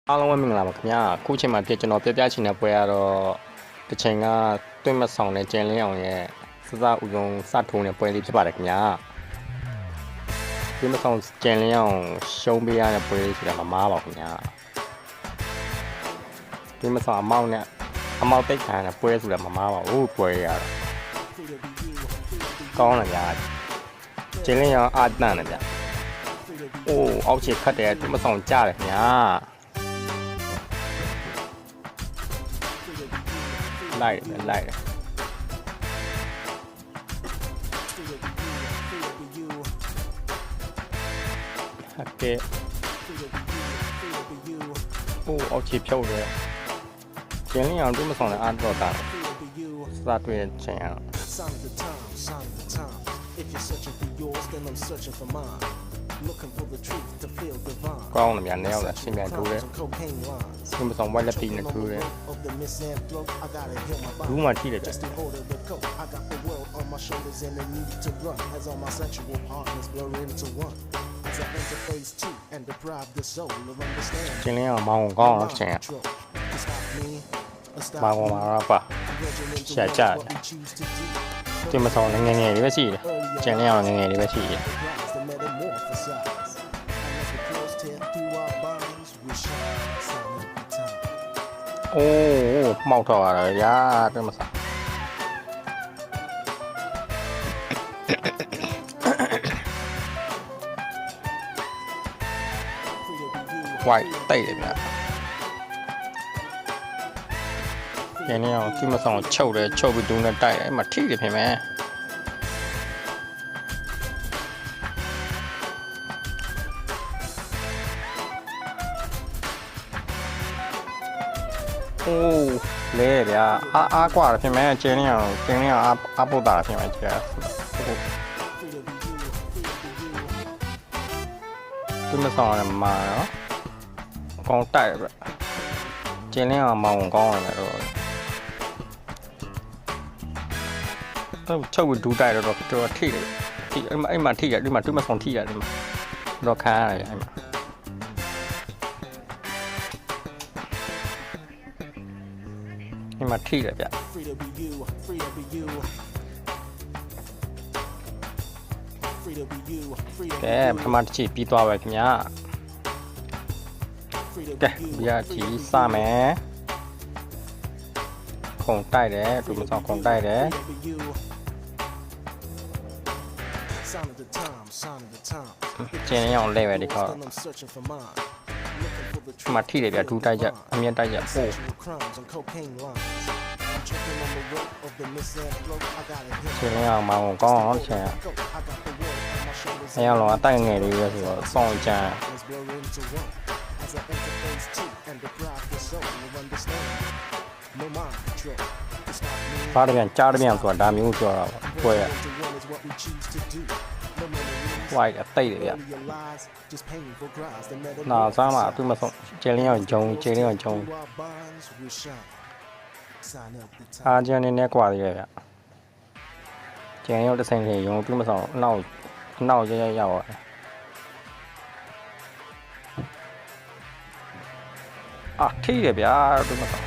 အားလုံးပဲမင်္ဂလာပါခင်ဗျာအခုချိန်မှာကျွန်တော်ပြပြချင်တဲ့ပွဲကတော့တစ်ချိန်ကတွင်းမဆောင်တဲ့ကျန်လင်းအောင်ရဲ့စစဦးဆုံးစထုံးတဲ့ပွဲလေးဖြစ်ပါတယ်ခင်ဗျာတွင်းမဆောင်ကျန်လင်းအောင်ရှုံးပေးရတဲ့ပွဲလေးဆိုတာမမားပါခင်ဗျာတွင်းမဆောင်အမောက်နဲ့အမောက်တိတ်ခံတဲ့ပွဲဆိုတာမမားပါဘူးပွဲရတော့ကောင်းတယ်ဗျာကျန်လင်းအောင်အတန်တယ်ဗျာအိုးအောက်ခြေခတ်တယ်တွင်းမဆောင်ကြားတယ်ခင်ဗျာလိုက်တယ်โอเคโอ้အောက်ခြေဖြုတ်တယ်ကျင်းလင်းအောင်တွေ့မဆောင်တဲ့အားတော့တာစတွေ့တဲ့ချိန်ရတော့ကောင်းတယ်မြန်နေရောက်တာရှင်းပြန်ထိုးတယ်တွေ့မဆောင်ဝိုက်လက်ပြီးနဲ့ထိုးတယ်ဘူးမှထိတယ်ကြကျင်းလင်းအောင်မောင်းကောင်းတော့ချိန်ရမောင်းမှာတော့ပါရှာကြတယ်တွေ့မဆောင်ငငယ်လေးပဲရှိတယ်ကျင်းလင်းအောင်ငငယ်လေးပဲရှိတယ်โอ้เมาถอดอะไรยาด้วยมาสักไหวเตะเลยเนี่ยอย่างนี้เอาที่มาส่องโชว์เลยโชว์ไปดูนั่นได้มาที่เลยเห็นไหมโอ้เละဗျာအားกว่าဖြစ်မယ်ကျင်းနေအောင်အားပုတ်တာဖြစ်မယ်ကျင်းသူမဆောင်ရမှာနော်အကောင်တိုက်ပဲကျင်းနေအောင်မောင်းကောင်းရတယ်တော့ချုပ်ဒူးတိုက်တော့ထိတယ်အဲ့မှာထိတယ်ဒီမှာသူမဆောင်ထိရတယ်ဒီမှာတော့ခါရတယ်အဲ့မှာဒီမှာထိတယ်ဗျကဲပထမတစ်ချိန်ပြီးသွားပါခင်ဗျာကဲဒီအချီစမယ်ခုံတိုက်တယ်သူမဆောင်ခုံတိုက်တယ်ကျင်းရအောင်လဲပဲဒီခေါက်มาที่เลยเดี๋ยวดูได้จะเมียนได้จะโอ้เชื่อเนี่ยมาของก้อนใช่ไหมเนี่ยเราตั้งไงดีก็คือส่องจานฟ้าเรียนจ้าเรียนตัวดามิวตัวเราป่วยไหวกับเตะเลยอ่ะน่าสามารถตัวมาส่งเจริญจงอาจารย์เนี่ยกว่าเลยอ่ะเจริญจะเซ็งเลยยงตัวมาส่งเน่าจะยาวอ่ะที่เลยพี่ตัวมาส่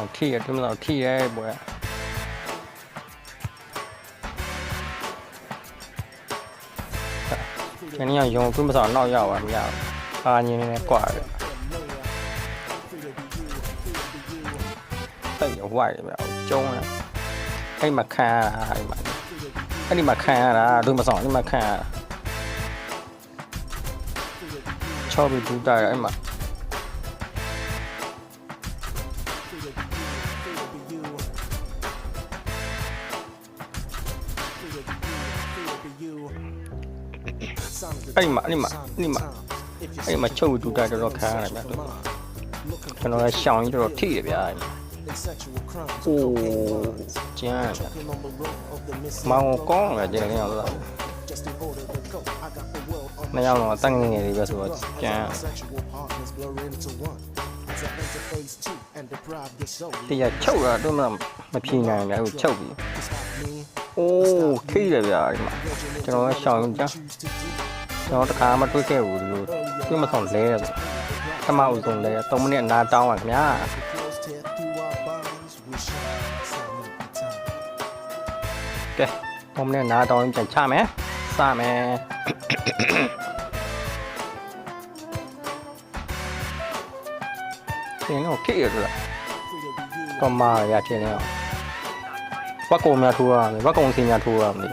งที่ไอ้บัวอันนี้ยังขึ้นมาสอนนอกยาวอ่ะไม่ยาวนี่เนี่ยกว่าเลยเตะไหวแบบจงนะให้มาฆ่าอันนี้มาฆ่านะดูมาสอนนี่มาฆ่าชอบไปดูได้ไอ้มานี่มาโชว์ดูได้ตลอดค้าอะไรแบบนี้ขนาดช่างยี่ตลอดที่เลยพี่โอ้จ้ามาหงก้องเลยเจอเนี่ยเราไม่เอาหรอกตั้งยังไงดีก็สุดจ้าที่จะโชว์อะด้วยมันพี่ไงเนี่ยโชว์โอ้ที่เลยพี่จะเราช่างจ้า ကျွန်တော်တခါမှတွေ့ခဲ့ဘူးလို့ တွေးမဆောင်လဲတယ်ပထမဦးဆုံးလဲ3မိနစ်နားတောင်းပါခင်ဗျာကဲ3မိနစ်နားတောင်းပြန်ချမယ်စမယ်ရှင်းတော့ဖြစ်ရလားကမာရချင်းနေဘက်ကုံများထိုးရမယ်ဘက်ကုံစင်များထိုးရမယ်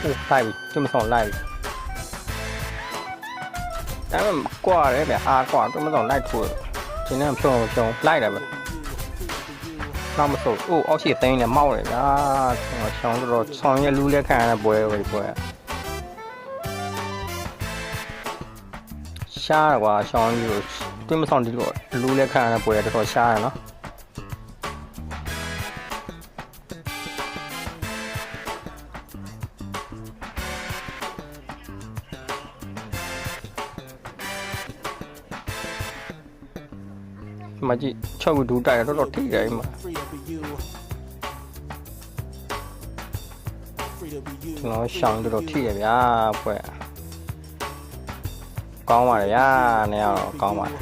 โอ้ไล่จุ่ม2ไล่แต่มันกว่าเลยแบบกว่าจุ่ม2ไล่ถูกทีนี้ဖြုံไล่တယ်ပဲနောက်မဆိုအိုးအောက်ရှိသိန်းနဲ့မောက်တယ်ဗျာချောင်းတော့ဆောင်းရလူလက်ခံရတဲ့ပွဲပဲရှားကွာရှောင်းကြီးကိုတွင်းမဆောင်ဒီလိုလူလက်ခံရတဲ့ပွဲတော်တော်ရှားရနော်မကြီး6ခုဒူးတိုက်တော့တော်ထိတယ်မှာကျွန်တော်ရှောင်းတော်ထိရဗျာပွဲကောင်းပါလေဗျာနေရာတော့ကောင်းပါလေ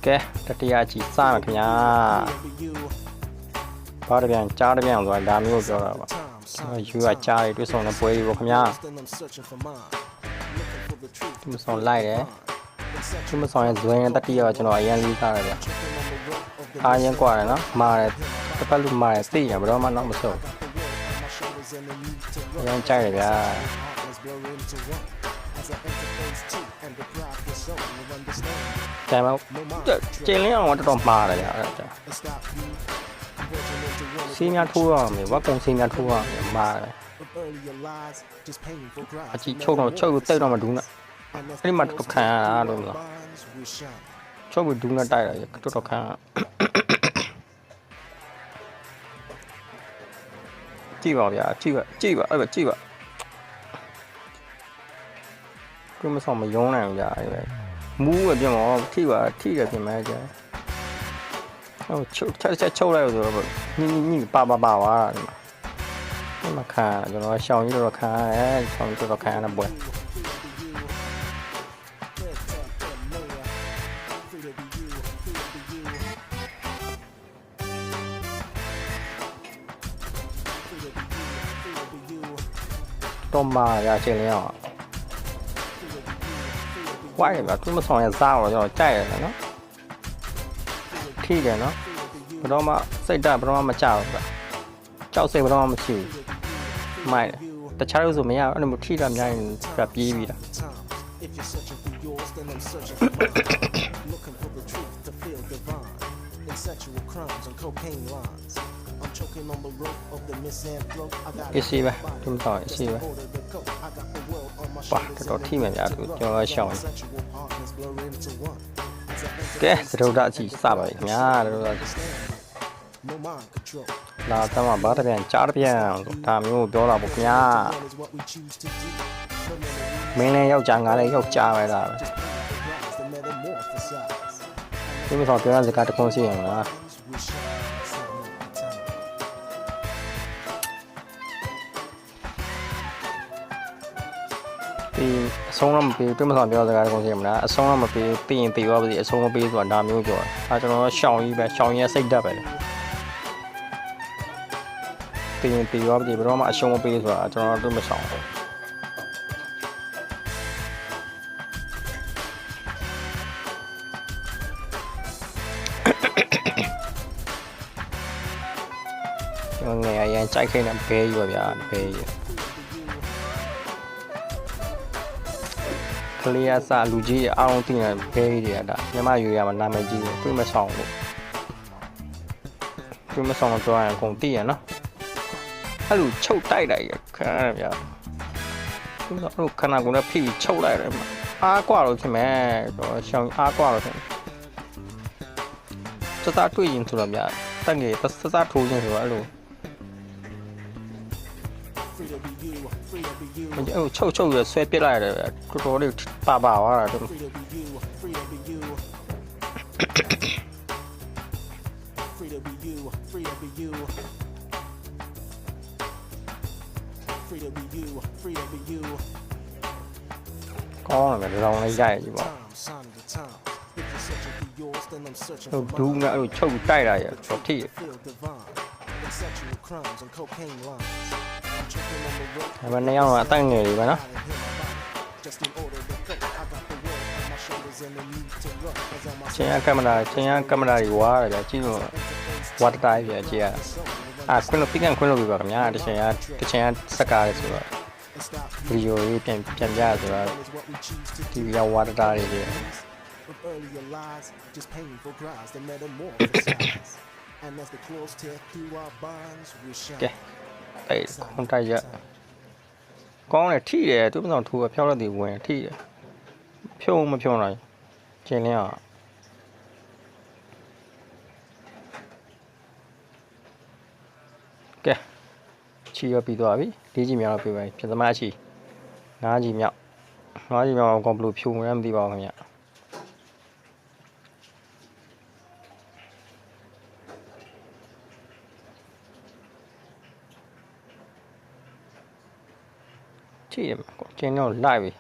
ကဲတတိယကြီးစမယ်ခင်ဗျာဘာတပြန်ကြားတပြန်ဆိုတာဒါမျိုးပြောတာပါယူကကြားတွေတွေ့ဆုံတဲ့ပွဲတွေပေါ့ခင်ဗျာဒီမဆောင်လိုက်တယ်ဒီမဆောင်ရဲ့ဇွဲနဲ့တတိယကကျွန်တော်အရင်လေးစားတယ်ဗျအားရင်กว่าတယ်နော်မာတယ်တစ်ပတ်လို့မာတယ်သိရဘယ်တော့မှနောက်မဆုံးအရင်ကြိုက်တယ်ဗျာแต่ว่าเจนเลี้ยงว่าတော်မှားတယ်ဗျာအဲ့ဒါစီးများထိုးရမယ်ဝါကုံစီးများထိုးရမယ်မှားတယ်အကြီးချုပ်တော့ချုပ်ကိုတိတ်တော့မဒူးနဲ့အဲ့ဒီမှာတော်ခံရတာလို့လားချုပ်ကိုဒူးနဲ့တိုက်ရတယ်တော်ခံကြည့်ပါဗျာကြည့်ပါအဲ့ပဲကြည့်ပါကိုမဆောင်မယုံနိုင်ဘူးကြာအဲ့ပဲမူးပဲပြင်မောထိတယ်ပြင်မဲကြာဟိုချုပ်လိုက်လို့ဆိုတော့ညပါဝါဒီမှာခါကျွန်တော်ရှောင်းကြီးတော့ခါရဲရှောင်းကြီးတော့ခါရတဲ့ပွဲတော့မာရချင်းလျောင်းဝိုင်းတယ်ဗျာသူမဆောင်ရစားတော့ကျွန်တော်ကြိုက်ရတယ်နော်ထိတယ်နော်ဘယ်တော့မှစိတ်ဓာတ်ဘယ်တော့မှမကြောက်ဘူးဗျာကြောက်စိတ်ဘယ်တော့မှမရှိဘူးမိုက်တယ်တခြားလို့ဆိုမရဘူးအဲ့လိုထိတာများရင်ပြပြေးပြီးတာအစီပဲသူမဆောင်အစီပဲ哇，这道题面家都叫我想，给这都大几啥吧？呀，这都那咱们把这边加这边，他没有表达不呀？明年要加俺嘞，要加来的。基本上表达是干这东西啊。အဆုံးတော့မပေးတွေ့မဆောင်ပြောစကားတကုန်းစီမလားအဆုံးတော့မပေးပြီးရင်ပေးသွားပါစီအဆုံးမပေးဆိုတာဒါမျိုးပြောတာကျွန်တော်ရှောင်းကြီးပဲရှောင်းကြီးစိတ်ဓာတ်ပဲလေပြီးရင်ပေးသွားပါစီဘယ်တော့မှအရှုံးမပေးဆိုတာကျွန်တော်တွေ့မဆောင်ဘူးကျွန်တော်ငယ်အရင်ကြိုက်ခဲ့တဲ့ဘဲကြီးပါဗျာဘဲကြီးကလေးအစားလူကြီးအားလုံးသိနေဘဲကြီးတွေကဒါမြမရွေရမှာနာမည်ကြီးတယ်တွေ့မဆောင်လို့တွေ့မဆောင်တော့ပြောရရင်အကုန်သိရနော်အဲ့လိုချုပ်တိုက်လိုက်ရခါရဗျာသူတို့ခဏကုန်နဲ့ဖိပြီးချုပ်လိုက်တယ်အားကွာလို့ဖြစ်မယ်တော့ရှောင်းအားကွာလို့ဖြစ်မယ်စသားတွေ့ရင်ဆိုတော့ဗျာတက်ငယ်စသားထိုးခြင်းဆိုတော့အဲ့လိုအဲ့ချုပ်ရဆွဲပစ်လိုက်ရတယ်တော်တော်လေးပါသွားတာတို့ ကောင်းတယ်ဗျလောင်လေးရိုက်ကြည့်ပါဟိုဒူးနဲ့အဲ့လိုချုပ်တိုက်တာရတော့ထိရဒါမှနှစ်ယောက်ကအတိုင်ငယ်တွေပဲနော်ချင်းရကင်မရာတွေဝါရတယ်ကြည့်လို့ဝါတတိုင်းပြကြည့်ရခွင်းလို့ပြကန်ခွင်းလို့ပြပါခင်ဗျာတချင်ကစက်ကားလေးဆိုတော့ဗီဒီယိုလေးပြန်ပြဆိုတော့ဒီဗီဒီယိုဝါတတိုင်းတွေ earlier lies, just painful cries that metamorphosize. And as the claws tear through our bonds, we shine. ကဲအဲ့ခွန်တိုက်ရကောင်းတယ်ထိတယ်သူ့မဆောင်ထိုးဖြောက်လက်တွေဝင်ထိတယ်ဖြုံမဖြုံနိုင်ကျင်းလင်းအောင်ကဲချီရပြီးသွားပြီ၄ကြီးမြောက်တော့ပြပါဖြစ်သမားချီ၅ကြီးမြောက်ကောင်ဘလို့ဖြုံရမ်းမသိပါဘူးခင်ဗျကြည့်ရမှာကိုကျင်းတော့လိုက်ပြီ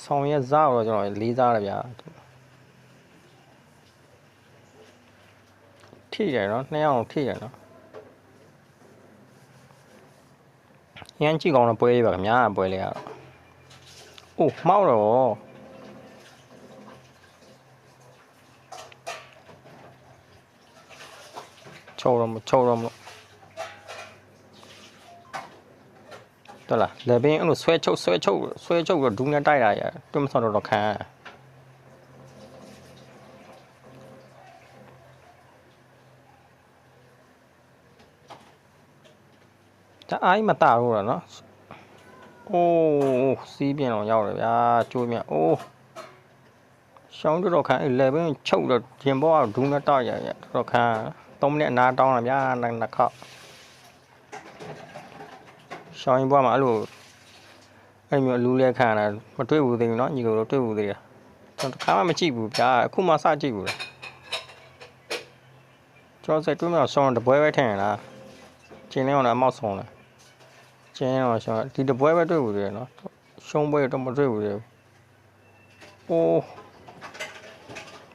ဆောင်ရက်စားတော့ကျွန်တော်လေးစားရဗျာထိတယ်နော်နှစ်ယောက်ထိတယ်နော်ရမ်းကြည့်ကောင်းတော့ပွဲရပါခင်ဗျာပွဲလေးကတော့အိုးမှောက်တော့ချုံတော့မတော်လားလေဘင်းအဲ့လိုဆွဲချုပ်တော့ဒူးနဲ့တိုက်တာရတွမဆောင်တော့ခံဒါအိုင်းမတာတော့နော်အိုးစီးပြင်တော့ရောက်တယ်ဗျာကျိုးမြအိုးရှောင်းတော့ခံအဲ့လေဘင်းချုပ်တော့ရင်ဘောကဒူးနဲ့တိုက်ရတော့ခံ3မိနစ်အနားတောင်းလာဗျာနှစ်ခေါက်ရှောင်းရင်ဘွားမှာအဲ့လိုမျိုးအလူလဲခံတာမတွေ့ဘူးသေးဘူးเนาะညီလိုတော့တွေ့ဘူးသေးတယ်ကျွန်တော်တစ်ခါမှမကြည့်ဘူးဗျာအခုမှစကြည့်ဘူးလားကျွန်တော်စတွေ့မှဆောင်းတပွဲပဲထင်ရလားကျင်းလဲအောင်အမောက်ဆုံးလားကျင်းအောင်ရှောင်းဒီတပွဲပဲတွေ့ဘူးသေးတယ်เนาะရှုံးပွဲတော့မတွေ့ဘူးသေးဘူးအိုး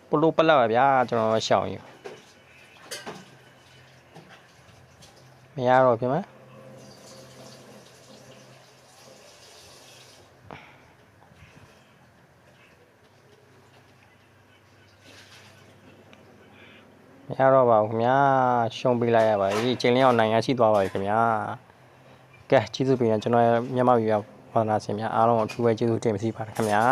ပလိုပလာဗျာကျွန်တော်ရှောင်းရင်မရတော့ပြင်မရတော့ပါဘူးခင်ဗျာရှုံးပေးလိုက်ရပါပြီကျင်းလင်းအောင်နိုင်ရရှိသွားပါပြီခင်ဗျာကဲကျေးဇူးပေးရင်ကျွန်တော်ရဲ့မြန်မာပြည်ဝါသနာရှင်များအားလုံးအထူးပဲကျေးဇူးတင်ပါပါတယ်ခင်ဗျာ